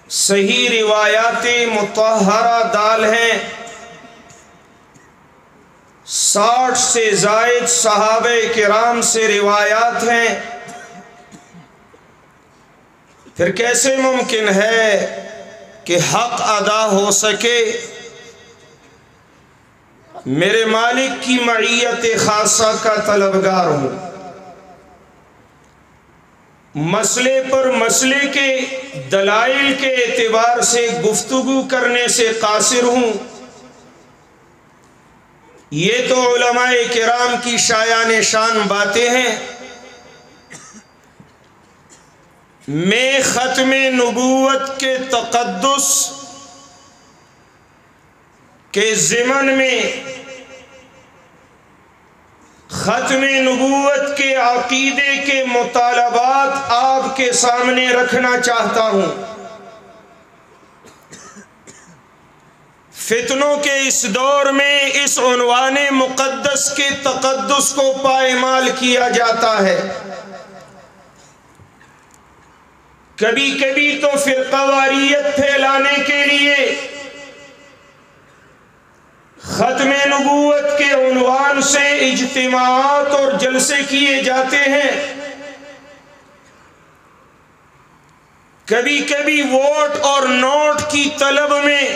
صحیح روایات مطہرہ دال ہیں، 60 سے زائد صحابہ کرام سے روایات ہیں۔ پھر کیسے ممکن ہے کہ حق ادا ہو سکے؟ میرے مالک کی معیت خاصہ کا طلبگار ہوں، مسئلے پر مسئلے کے دلائل کے اعتبار سے گفتگو کرنے سے قاصر ہوں۔ یہ تو علماء کرام کی شایان شان باتیں ہیں۔ میں ختم نبوت کے تقدس کے ضمن میں ختم نبوت کے عقیدے کے مطالبات آپ کے سامنے رکھنا چاہتا ہوں۔ فتنوں کے اس دور میں اس عنوان مقدس کے تقدس کو پائمال کیا جاتا ہے۔ کبھی کبھی تو فرقہ واریت پھیلانے کے لیے ختم نبوت کے عنوان سے اجتماعات اور جلسے کیے جاتے ہیں۔ کبھی کبھی ووٹ اور نوٹ کی طلب میں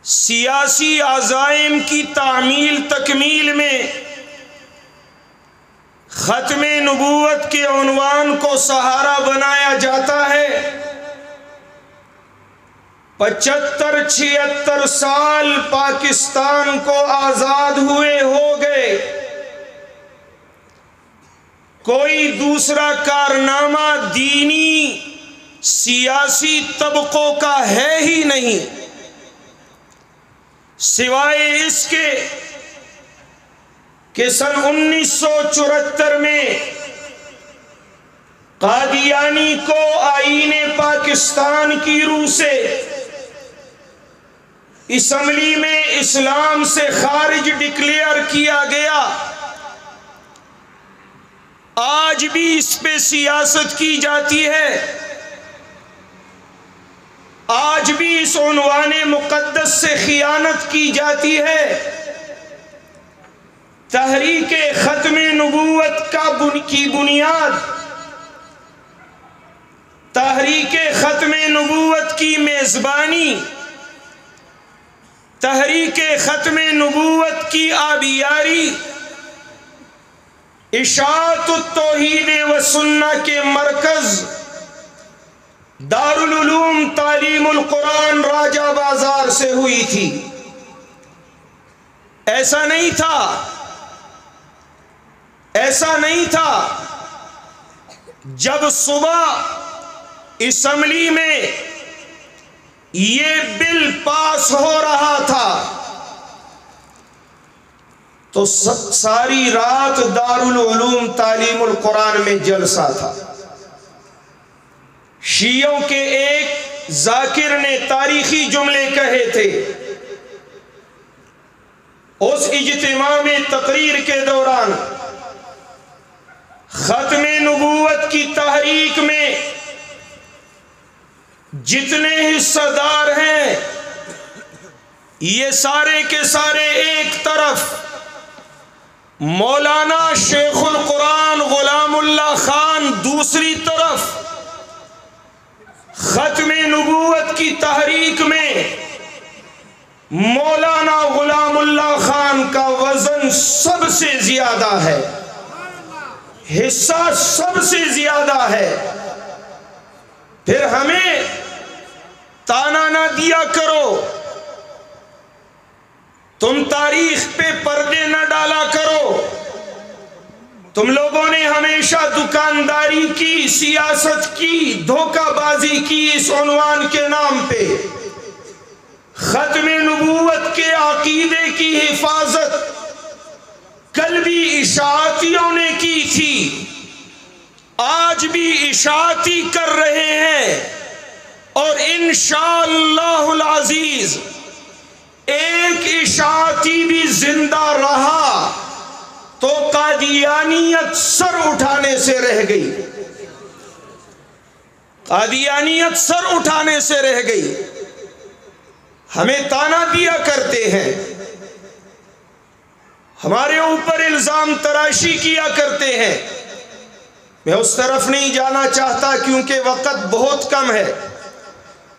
سیاسی عزائم کی تعمیل تکمیل میں ختم نبوت کے عنوان کو سہارا بنایا جاتا ہے۔ 75-76 سال پاکستان کو آزاد ہوئے ہو گئے، کوئی دوسرا کارنامہ دینی سیاسی طبقوں کا ہے ہی نہیں، سوائے اس کے کہ سن 1974 میں قادیانی کو آئین پاکستان کی روح سے اسمبلی میں اسلام سے خارج ڈکلیئر کیا گیا۔ آج بھی اس پہ سیاست کی جاتی ہے، آج بھی اس عنوان مقدس سے خیانت کی جاتی ہے۔ تحریک ختم نبوت کی بنیاد، تحریک ختم نبوت کی میزبانی، تحریک ختم نبوت کی آبیاری، اشاعت التوحید و سنہ کے مرکز دارالعلوم تعلیم القرآن راجہ بازار سے ہوئی تھی۔ ایسا نہیں تھا، ایسا نہیں تھا۔ جب صبح اسمبلی میں یہ بل پاس ہو رہا تھا تو ساری رات دارالعلوم تعلیم القرآن میں جلسہ تھا۔ شیعوں کے ایک ذاکر نے تاریخی جملے کہے تھے۔ اس اجتماع میں تقریر کے دوران ختم نبوت کی تحریک میں جتنے حصہ دار ہیں یہ سارے کے سارے ایک طرف، مولانا شیخ القرآن غلام اللہ خان دوسری طرف، ختم نبوت کی تحریک میں مولانا غلام اللہ خان کا وزن سب سے زیادہ ہے، حصہ سب سے زیادہ ہے۔ پھر ہمیں تانا نہ دیا کرو، تم تاریخ پہ پردے نہ ڈالا کرو۔ تم لوگوں نے ہمیشہ دکانداری کی، سیاست کی، دھوکہ بازی کی اس عنوان کے نام پہ۔ ختم نبوت کے عقیدے کی حفاظت کل بھی اشاعتیوں نے کی تھی، آج بھی اشاعتی کر رہے ہیں، اور انشاءاللہ العزیز ایک اشاعتی بھی زندہ رہا تو قادیانیت سر اٹھانے سے رہ گئی۔ قادیانیت سر اٹھانے سے رہ گئی، ہمیں تانا دیا کرتے ہیں، ہمارے اوپر الزام تراشی کیا کرتے ہیں۔ میں اس طرف نہیں جانا چاہتا کیونکہ وقت بہت کم ہے،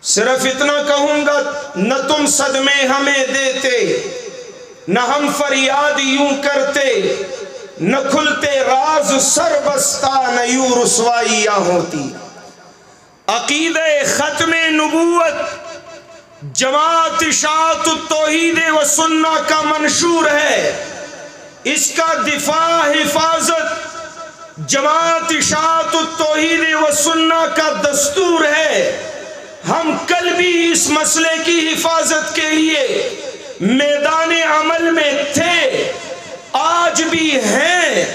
صرف اتنا کہوں گا، نہ تم صدمے ہمیں دیتے، نہ ہم فریاد یوں کرتے، نہ کھلتے راز سر بستہ، نہ یوں رسوائیاں ہوتی۔ عقیدہ ختم نبوت جماعت اشاعت التوحید و سنہ کا منشور ہے، اس کا دفاع حفاظت جماعت اشاعت التوحید و سنہ کا دستور ہے۔ ہم کل بھی اس مسئلے کی حفاظت کے لیے میدان عمل میں تھے، آج بھی ہیں،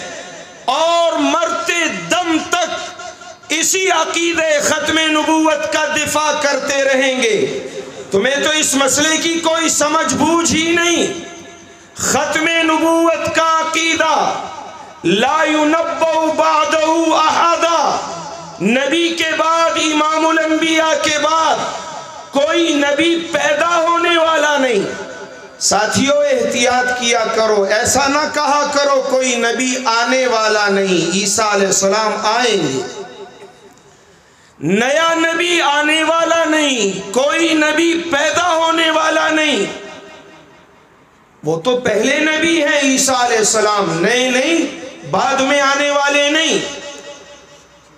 اور مرتے دم تک اسی عقیدہ ختم نبوت کا دفاع کرتے رہیں گے۔ تمہیں تو اس مسئلے کی کوئی سمجھ بوجھ ہی نہیں۔ ختم نبوت کا عقیدہ لا ينبأ بعدہ احدا، نبی کے بعد، امام الانبیاء کے بعد کوئی نبی پیدا ہونے والا نہیں۔ ساتھیوں احتیاط کیا کرو، ایسا نہ کہا کرو کوئی نبی آنے والا نہیں، عیسیٰ علیہ السلام آئیں گے، نیا نبی آنے والا نہیں، کوئی نبی پیدا ہونے والا نہیں۔ وہ تو پہلے نبی ہیں عیسیٰ علیہ السلام، نہیں بعد میں آنے والے نہیں،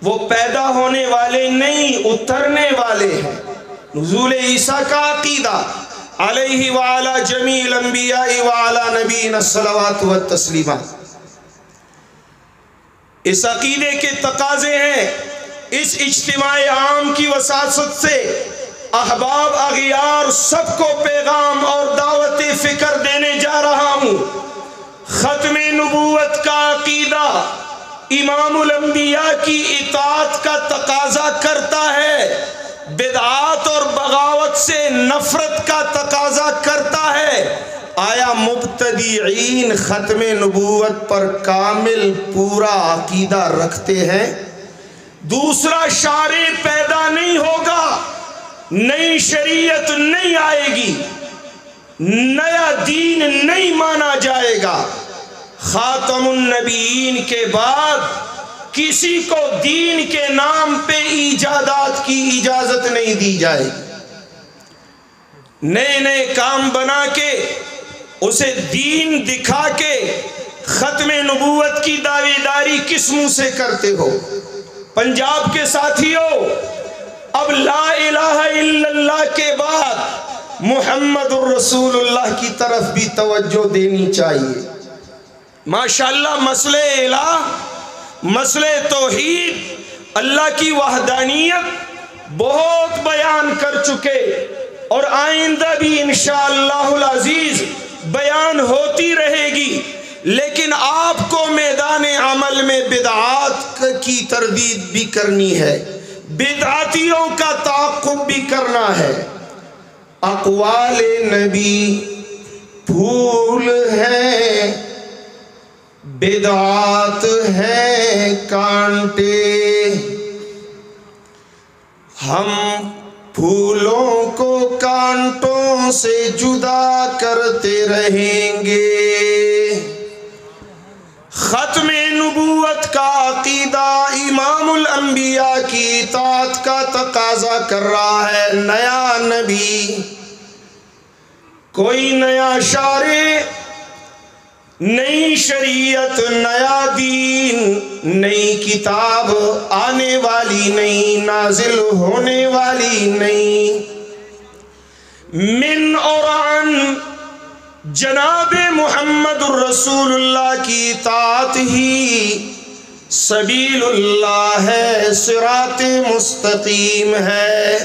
وہ پیدا ہونے والے نہیں، اترنے والے ہیں۔ نزول عیسیٰ کا عقیدہ علیہ وعلی جمیع الانبیاء وعلی نبینا الصلوات والتسلیمات، اس عقیدے کے تقاضے ہیں۔ اس اجتماع عام کی وساطت سے احباب اغیار سب کو پیغام اور دعوت فکر دینے جا رہا ہوں۔ ختم نبوت کا عقیدہ امام الانبیاء کی اطاعت کا تقاضا کرتا ہے، بدعات اور بغاوت سے نفرت کا تقاضا کرتا ہے۔ آیا مبتدعین ختم نبوت پر کامل پورا عقیدہ رکھتے ہیں؟ دوسرا شارع پیدا نہیں ہوگا، نئی شریعت نہیں آئے گی، نیا دین نہیں مانا جائے گا۔ خاتم النبیین کے بعد کسی کو دین کے نام پہ ایجادات کی اجازت نہیں دی جائے گی۔ نئے کام بنا کے، اسے دین دکھا کے ختم نبوت کی دعوے داری کس منہ سے کرتے ہو؟ پنجاب کے ساتھیوں، اب لا الہ الا اللہ کے بعد محمد الرسول اللہ کی طرف بھی توجہ دینی چاہیے۔ ماشاءاللہ مسئلہ الہ، مسئلہ توحید، اللہ کی وحدانیت بہت بیان کر چکے، اور آئندہ بھی انشاءاللہ العزیز بیان ہوتی رہے گی، لیکن آپ کو میدان عمل میں بدعات کی تردید بھی کرنی ہے، بدعاتیوں کا تعاقب بھی کرنا ہے۔ اقوال نبی پھول ہیں، بدعات ہیں کانٹے، ہم پھولوں کو کانٹوں سے جدا کرتے رہیں گے۔ ختم نبوت کا عقیدہ امام الانبیاء کی اطاعت کا تقاضا کر رہا ہے۔ نیا نبی، کوئی نیا شارع، نئی شریعت، نیا دین، نئی کتاب آنے والی نہیں، نازل ہونے والی نہیں۔ من اور عن جناب محمد الرسول اللہ کی اطاعت ہی سبیل اللہ ہے، صراط مستقیم ہے۔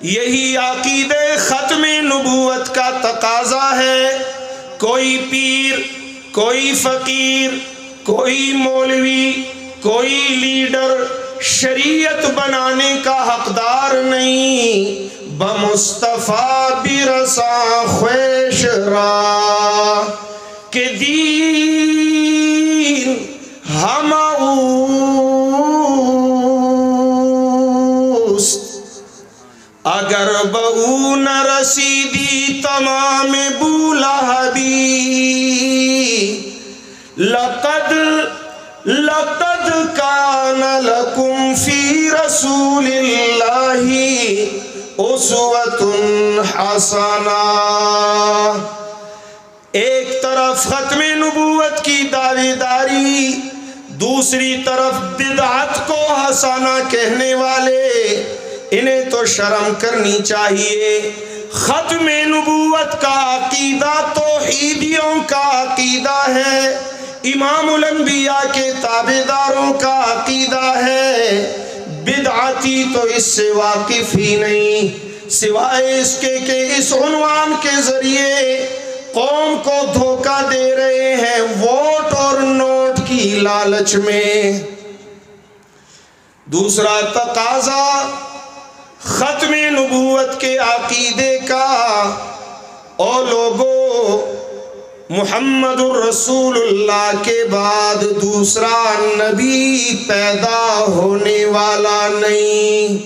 یہی عقیدہ ختم نبوت کا تقاضا ہے۔ کوئی پیر، کوئی فقیر، کوئی مولوی، کوئی لیڈر شریعت بنانے کا حقدار نہیں۔ بمصطفیٰ برساں خویش را کہ دین ہم دوست اگر بہو نہ رسیدی تمام بولہبی لقد کان لکم فی رسول اللہ اسوۃ حسنہ۔ ایک طرف ختم نبوت کی دعوے داری، دوسری طرف بدعت کو حسنہ کہنے والے، انہیں تو شرم کرنی چاہیے۔ ختم نبوت کا عقیدہ توحیدیوں کا عقیدہ ہے، امام الانبیاء کے تابعداروں کا عقیدہ ہے۔ بدعتی تو اس سے واقف ہی نہیں، سوائے اس کے کہ اس عنوان کے ذریعے قوم کو دھوکہ دے رہے ہیں ووٹ اور نوٹ کی لالچ میں۔ دوسرا تقاضا ختم نبوت کے عقیدے کا، او لوگو محمد الرسول اللہ کے بعد دوسرا نبی پیدا ہونے والا نہیں۔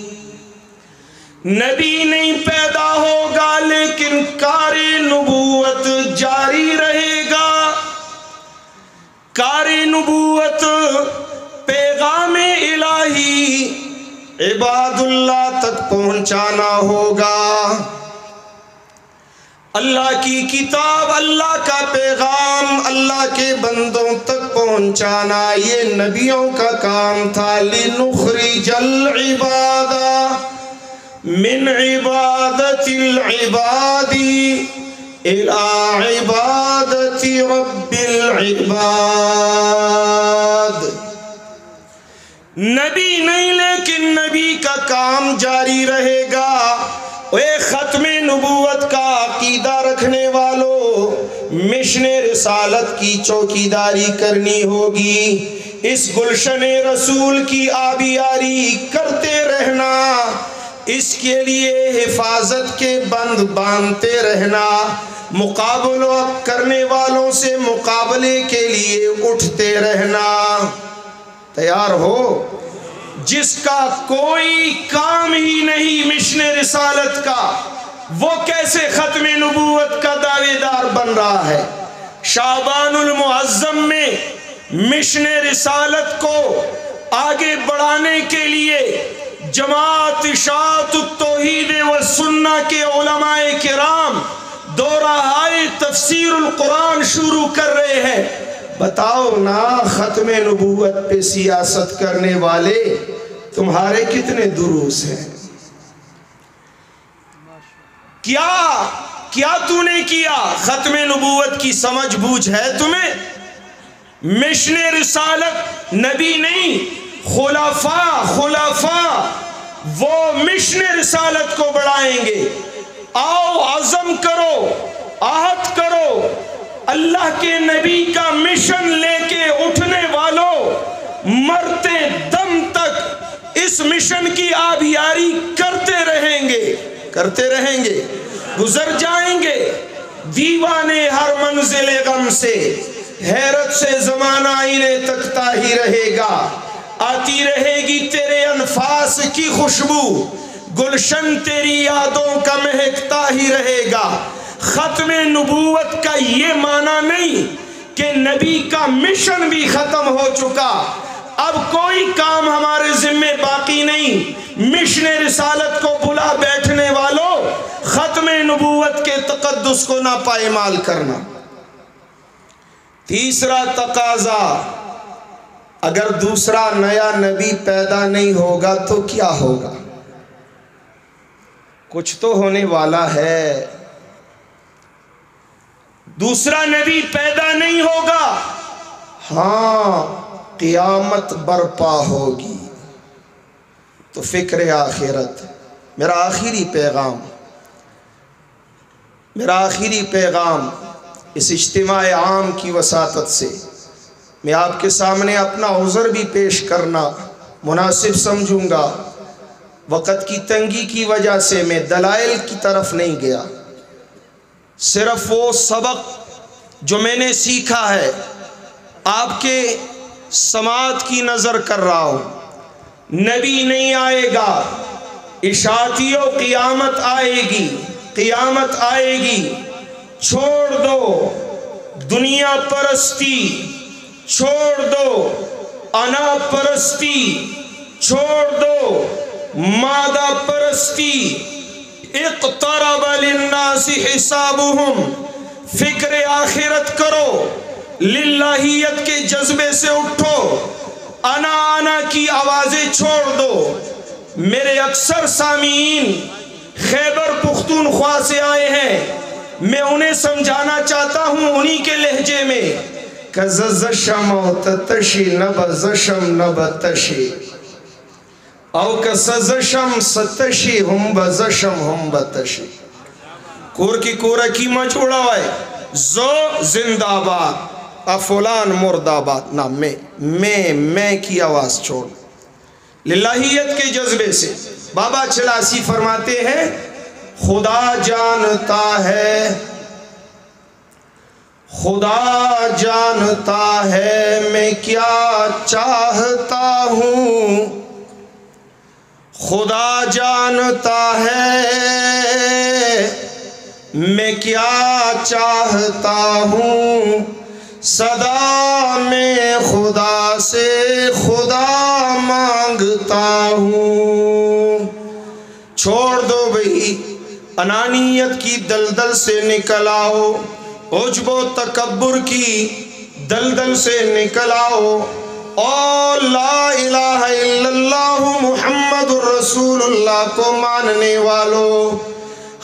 نبی نہیں پیدا ہوگا لیکن کار نبوت جاری رہے گا۔ کار نبوت پیغام الہی عباد اللہ تک پہنچانا ہوگا۔ اللہ کی کتاب، اللہ کا پیغام اللہ کے بندوں تک پہنچانا یہ نبیوں کا کام تھا۔ لِنُخْرِجَ الْعِبَادَ من عبادت العباد الى عبادت رب العباد۔ نبی نہیں لیکن نبی کا کام جاری رہے گا۔ اے ختم نبوت کا عقیدہ رکھنے والوں، مشن رسالت کی چوکیداری کرنی ہوگی، اس گلشن رسول کی آبیاری کرتے رہنا، اس کے لیے حفاظت کے بند باندھتے رہنا، مقابلہ کرنے والوں سے مقابلے کے لیے اٹھتے رہنا۔ تیار ہو؟ جس کا کوئی کام ہی نہیں مشن رسالت کا، وہ کیسے ختم نبوت کا دعوے دار بن رہا ہے؟ شعبان المعظم میں مشن رسالت کو آگے بڑھانے کے لیے جماعت اشاعت التوحید والسنہ کے علماء کرام دورہائے تفسیر القرآن شروع کر رہے ہیں۔ بتاؤ نا، ختم نبوت پہ سیاست کرنے والے تمہارے کتنے دروس ہیں؟ کیا تو نے کیا؟ ختم نبوت کی سمجھ بوجھ ہے تمہیں؟ مشن رسالت نبی نہیں، خلفاء وہ مشن رسالت کو بڑھائیں گے۔ آؤ عزم کرو، عہد کرو، اللہ کے نبی کا مشن لے کے اٹھنے والوں، مرتے دم تک اس مشن کی آبیاری کرتے رہیں گے، گزر جائیں گے دیوانے ہر منزل غم سے، حیرت سے زمانہ انہیں تکتا ہی رہے گا، آتی رہے گی تیرے انفاس کی خوشبو، گلشن تیری یادوں کا مہکتا ہی رہے گا۔ ختم نبوت کا یہ معنی نہیں کہ نبی کا مشن بھی ختم ہو چکا، اب کوئی کام ہمارے ذمے باقی نہیں۔ مشن رسالت کو بلا بیٹھنے والوں، ختم نبوت کے تقدس کو نہ پائمال کرنا۔ تیسرا تقاضا، اگر دوسرا نیا نبی پیدا نہیں ہوگا تو کیا ہوگا؟ کچھ تو ہونے والا ہے۔ دوسرا نبی پیدا نہیں ہوگا، ہاں قیامت برپا ہوگی تو فکر آخرت۔ میرا آخری پیغام اس اجتماع عام کی وساطت سے میں آپ کے سامنے اپنا عذر بھی پیش کرنا مناسب سمجھوں گا۔ وقت کی تنگی کی وجہ سے میں دلائل کی طرف نہیں گیا، صرف وہ سبق جو میں نے سیکھا ہے آپ کے سماعت کی نظر کر رہا ہوں۔ نبی نہیں آئے گا، اشاعتیوں قیامت آئے گی، قیامت آئے گی، چھوڑ دو دنیا پرستی، چھوڑ دو انا پرستی، چھوڑ دو مادہ پرستی۔ اقترب للناس حسابهم، فکر آخرت کرو، للہیت کے جذبے سے اٹھو، انا کی آوازیں چھوڑ دو۔ میرے اکثر سامعین خیبر پختونخوا سے آئے ہیں، میں انہیں سمجھانا چاہتا ہوں انہی کے لہجے میں کہ زشم و تتشی نب زشم نب تشی او کہ سزشم ستشی ہم بزشم ہم بتشی۔ کور کی کورا کی ماں چھوڑا ہوئے زو زندہ آباد افولان مرد آباد، نا میں کی آواز چھوڑ، للہیت کے جذبے سے۔ بابا چلاسی فرماتے ہیں خدا جانتا ہے، خدا جانتا ہے میں کیا چاہتا ہوں، خدا جانتا ہے میں کیا چاہتا ہوں، صدا میں خدا سے خدا مانگتا ہوں۔ چھوڑ دو بھئی انانیت کی دلدل سے نکل آؤ، عجب و تکبر کی دلدل سے نکل آؤ، اور لا الہ الا اللہ محمد الرسول اللہ کو ماننے والوں،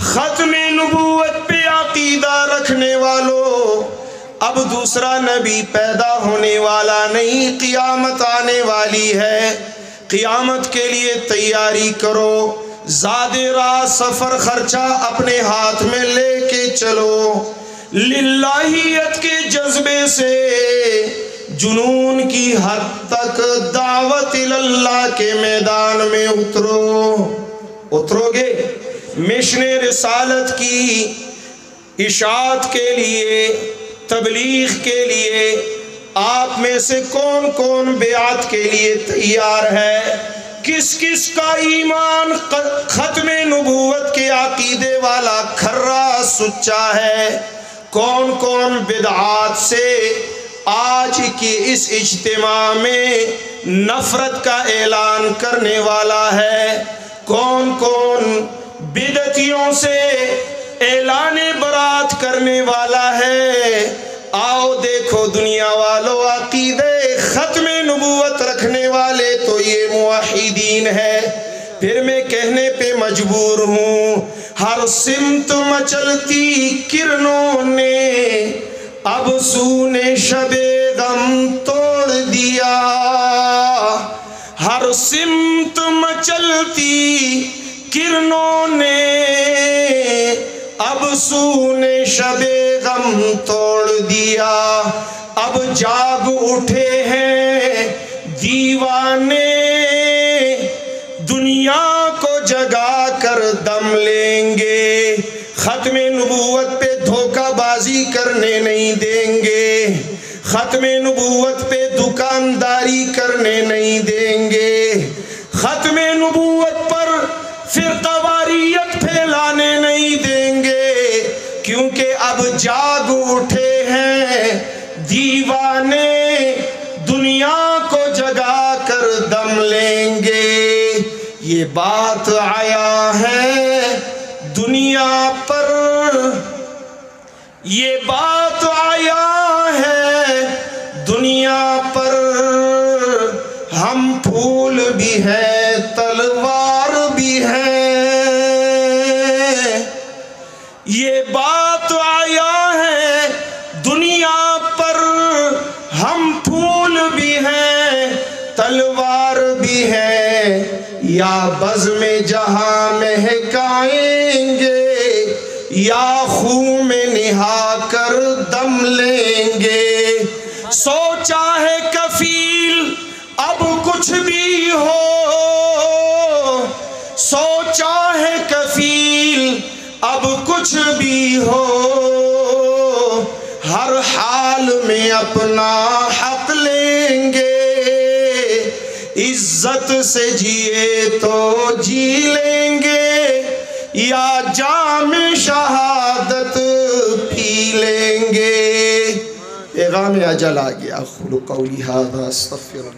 ختم نبوت پہ عقیدہ رکھنے والوں، اب دوسرا نبی پیدا ہونے والا نہیں، قیامت آنے والی ہے، قیامت کے لیے تیاری کرو، زاد راہ سفر خرچہ اپنے ہاتھ میں لے کے چلو، للہیت کے جذبے سے جنون کی حد تک دعوت اللہ کے میدان میں اترو گے۔ مشن رسالت کی اشاعت کے لیے، تبلیغ کے لیے آپ میں سے کون کون بیعت کے لیے تیار ہے؟ کس کس کا ایمان ختم نبوت کے عقیدے والا کھرا سچا ہے؟ کون کون بدعات سے آج کی اس اجتماع میں نفرت کا اعلان کرنے والا ہے؟ کون کون بدعتیوں سے اعلان برات کرنے والا ہے؟ آؤ دیکھو دنیا والو، عقیدے ختم نبوت رکھنے والے تو یہ موحدین ہے۔ پھر میں کہنے پہ مجبور ہوں، ہر سمت مچلتی کرنوں نے اب سونے شب غم توڑ دیا، ہر سمت مچلتی کرنوں نے اب سونے شب غم توڑ دیا، اب جاگ اٹھے ہیں دیوانے، دنیا کو جگا کر دم لیں گے، ختم نبوت پہ دھوکہ بازی کرنے نہیں دیں گے، ختم نبوت پہ دکانداری کرنے نہیں دیں گے، ختم نبوت پر فرقہ واریت پھیلانے نہیں دیں گے، کیونکہ اب جاگ اٹھے ہیں دیوانے، دنیا کو جگا کر دم لیں گے۔ یہ بات آیا ہے دنیا پر، یہ بات آیا ہے دنیا پر، ہم پھول بھی ہیں تلوار بھی ہیں، یہ بات آیا ہے دنیا پر، ہم پھول بھی ہیں تلوار بھی ہیں، یا بزم جہاں مہکائیں گے، یا خون میں نہا کر دم لیں گے۔ سوچا ہے کفیل اب کچھ بھی ہو، سوچا ہے کفیل اب کچھ بھی ہو، ہر حال میں اپنا حق لیں گے، عزت سے جیے تو جی لیں لیں گے یا جام شہادت پی لیں گے۔ پیغام اجل آ گیا۔ اقول قولی ھذا استغفر